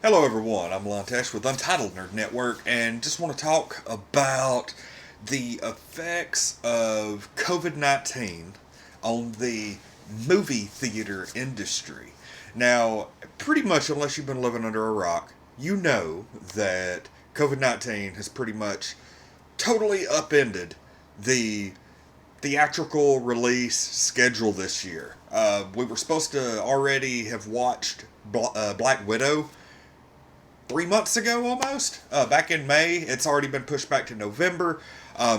Hello, everyone. I'm Lon Tesh with Untitled Nerd Network, and just want to talk about the effects of COVID-19 on the movie theater industry. Now, pretty much, unless you've been living under a rock, you know that COVID-19 has pretty much totally upended the theatrical release schedule this year. We were supposed to already have watched Black Widow 3 months ago almost. Back in May. It's already been pushed back to November.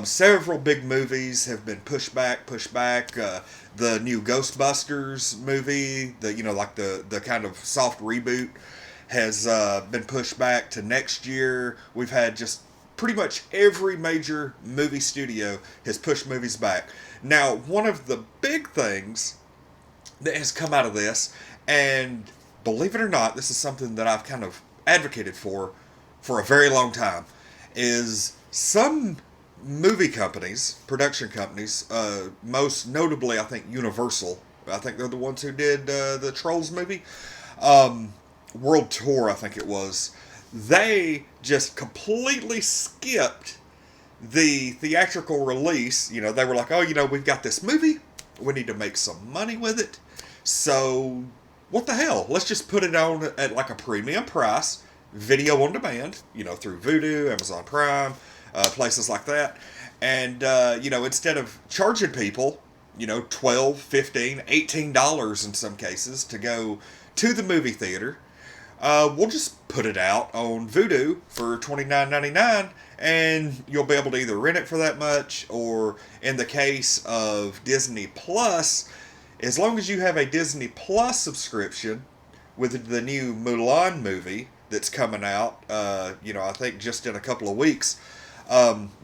Several big movies have been pushed back, pushed back. The new Ghostbusters movie, the kind of soft reboot, has been pushed back to next year. We've had just pretty much every major movie studio has pushed movies back. Now, one of the big things that has come out of this, and believe it or not, this is something that I've kind of advocated for a very long time, is some movie companies, production companies, most notably I think Universal. I think they're the ones who did the Trolls movie, World Tour. I think it was. They just completely skipped the theatrical release. They were like, oh, we've got this movie. We need to make some money with it. So, what the hell? Let's just put it on at like a premium price, video on demand, through Vudu, Amazon Prime, places like that. And, instead of charging people, 12, 15, $18 in some cases to go to the movie theater, we'll just put it out on Vudu for $29.99, and you'll be able to either rent it for that much, or in the case of Disney Plus, as long as you have a Disney Plus subscription with the new Mulan movie that's coming out, I think just in a couple of weeks,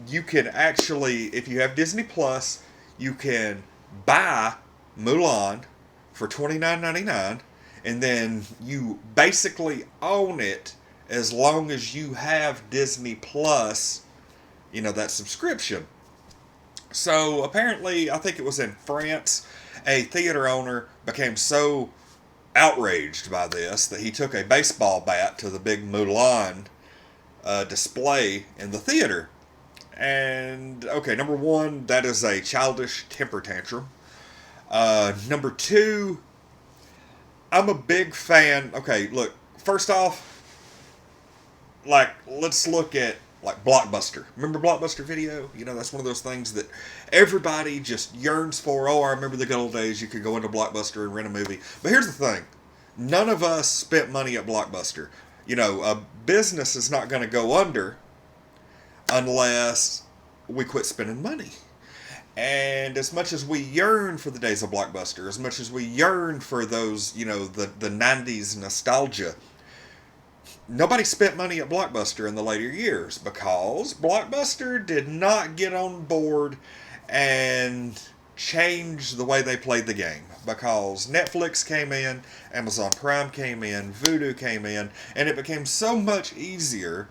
you can actually, if you have Disney Plus, you can buy Mulan for $29.99, and then you basically own it as long as you have Disney Plus, that subscription. So apparently, I think it was in France, a theater owner became so outraged by this that he took a baseball bat to the big Mulan display in the theater. And, okay, number one, that is a childish temper tantrum. Number two, I'm a big fan. Okay, look, first off, like, let's look at like Blockbuster. Remember Blockbuster Video? That's one of those things that everybody just yearns for. Oh, I remember the good old days you could go into Blockbuster and rent a movie. But here's the thing. None of us spent money at Blockbuster. A business is not going to go under unless we quit spending money. And as much as we yearn for the days of Blockbuster, as much as we yearn for those, the 90s nostalgia, nobody spent money at Blockbuster in the later years because Blockbuster did not get on board and change the way they played the game. Because Netflix came in, Amazon Prime came in, Vudu came in, and it became so much easier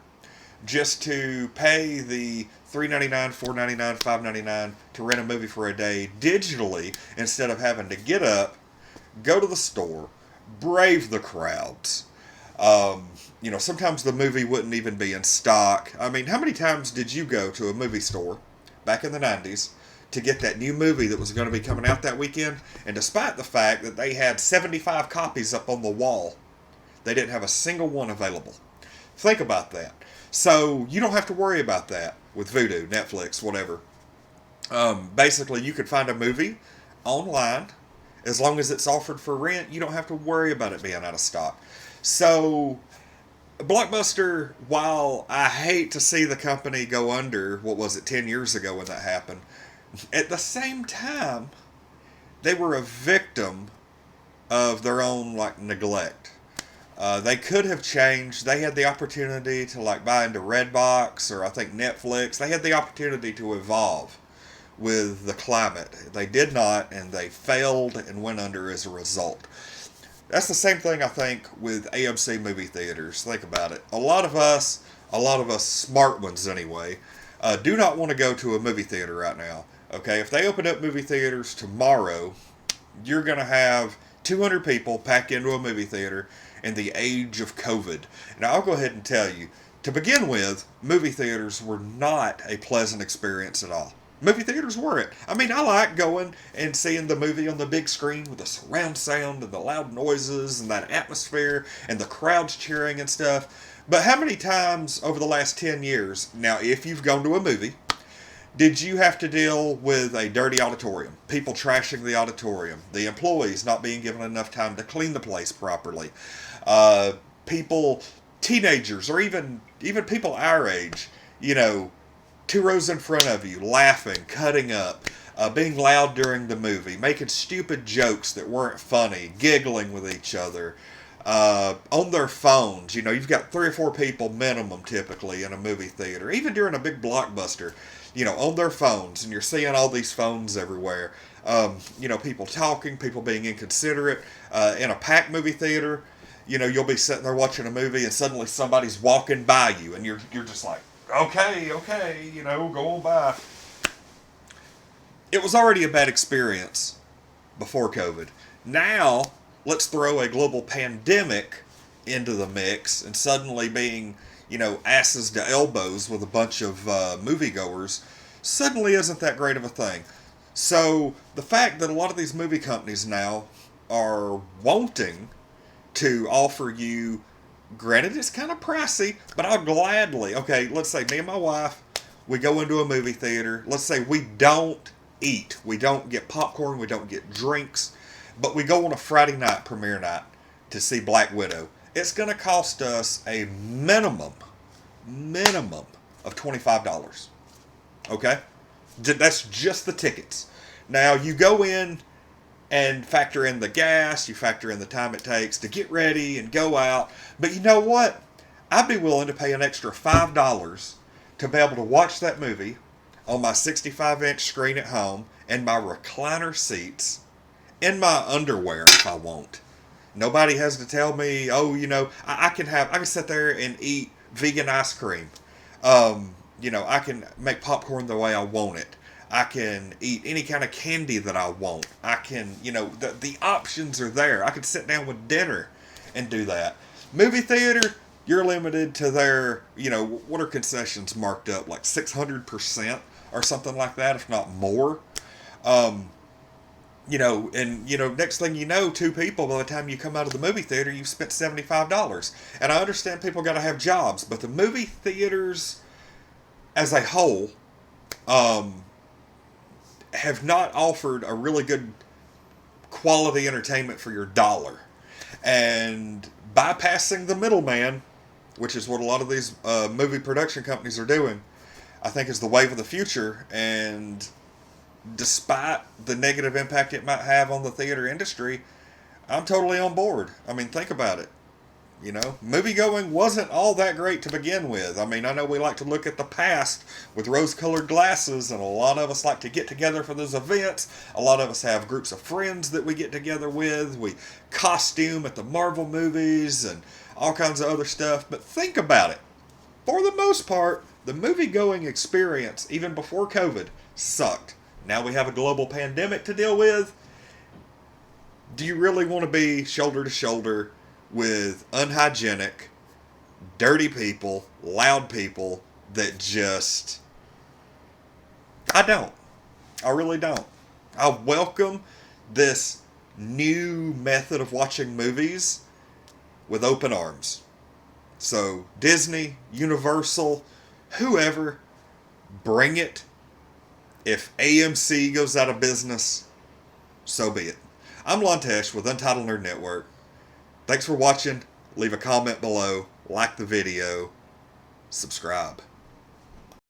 just to pay the $3.99, $4.99, $5.99 to rent a movie for a day digitally instead of having to get up, go to the store, brave the crowds. Sometimes the movie wouldn't even be in stock. I mean, how many times did you go to a movie store back in the 90s to get that new movie that was going to be coming out that weekend? And despite the fact that they had 75 copies up on the wall, they didn't have a single one available. Think about that. So you don't have to worry about that with Vudu, Netflix, whatever. Basically, you could find a movie online. As long as it's offered for rent, you don't have to worry about it being out of stock. So, Blockbuster, while I hate to see the company go under, what was it, 10 years ago when that happened, at the same time, they were a victim of their own, neglect. They could have changed. They had the opportunity to, buy into Redbox or I think Netflix. They had the opportunity to evolve with the climate. They did not, and they failed and went under as a result. That's the same thing I think with AMC movie theaters. Think about it. A lot of us smart ones anyway, do not want to go to a movie theater right now. Okay, if they open up movie theaters tomorrow, you're going to have 200 people pack into a movie theater, in the age of COVID. Now, I'll go ahead and tell you, to begin with, movie theaters were not a pleasant experience at all. Movie theaters weren't. I mean, I like going and seeing the movie on the big screen with the surround sound and the loud noises and that atmosphere and the crowds cheering and stuff. But how many times over the last 10 years, now if you've gone to a movie, did you have to deal with a dirty auditorium, people trashing the auditorium, the employees not being given enough time to clean the place properly, people, teenagers, or even people our age, you know, 2 rows in front of you, laughing, cutting up, being loud during the movie, making stupid jokes that weren't funny, giggling with each other, on their phones. You know, you've got 3 or 4 people minimum typically in a movie theater, even during a big blockbuster, you know, on their phones, and you're seeing all these phones everywhere. You know, people talking, people being inconsiderate. In a packed movie theater, you know, you'll be sitting there watching a movie and suddenly somebody's walking by you, and you're just like, okay, you know, go on by. It was already a bad experience before COVID. Now, let's throw a global pandemic into the mix, and suddenly being, you know, asses to elbows with a bunch of moviegoers suddenly isn't that great of a thing. So the fact that a lot of these movie companies now are wanting to offer you, granted it's kind of pricey, but I'll gladly, okay, let's say me and my wife, we go into a movie theater, let's say we don't eat, we don't get popcorn, we don't get drinks, but we go on a Friday night premiere night to see Black Widow. It's going to cost us a minimum of $25. Okay? That's just the tickets. Now, you go in and factor in the gas, you factor in the time it takes to get ready and go out. But you know what? I'd be willing to pay an extra $5 to be able to watch that movie on my 65-inch screen at home in my recliner seats, in my underwear if I want. Nobody has to tell me, oh, you know, I can sit there and eat vegan ice cream. You know, I can make popcorn the way I want it. I can eat any kind of candy that I want. I can, you know, the options are there. I could sit down with dinner and do that. Movie theater, you're limited to their, you know, what are concessions marked up? Like 600% or something like that, if not more. You know, and, you know, next thing you know, 2 people, by the time you come out of the movie theater, you've spent $75. And I understand people got to have jobs, but the movie theaters as a whole have not offered a really good quality entertainment for your dollar. And bypassing the middleman, which is what a lot of these movie production companies are doing, I think is the wave of the future. And despite the negative impact it might have on the theater industry, I'm totally on board. I mean, think about it. You know, movie going wasn't all that great to begin with. I mean, I know we like to look at the past with rose-colored glasses, and a lot of us like to get together for those events. A lot of us have groups of friends that we get together with. We costume at the Marvel movies and all kinds of other stuff. But think about it. For the most part, the movie-going experience, even before COVID, sucked. Now we have a global pandemic to deal with. Do you really want to be shoulder to shoulder with unhygienic, dirty people, loud people that just... I don't. I really don't. I welcome this new method of watching movies with open arms. So Disney, Universal, whoever, bring it. If AMC goes out of business, so be it. I'm Lon Tesh with Untitled Nerd Network. Thanks for watching. Leave a comment below. Like the video. Subscribe.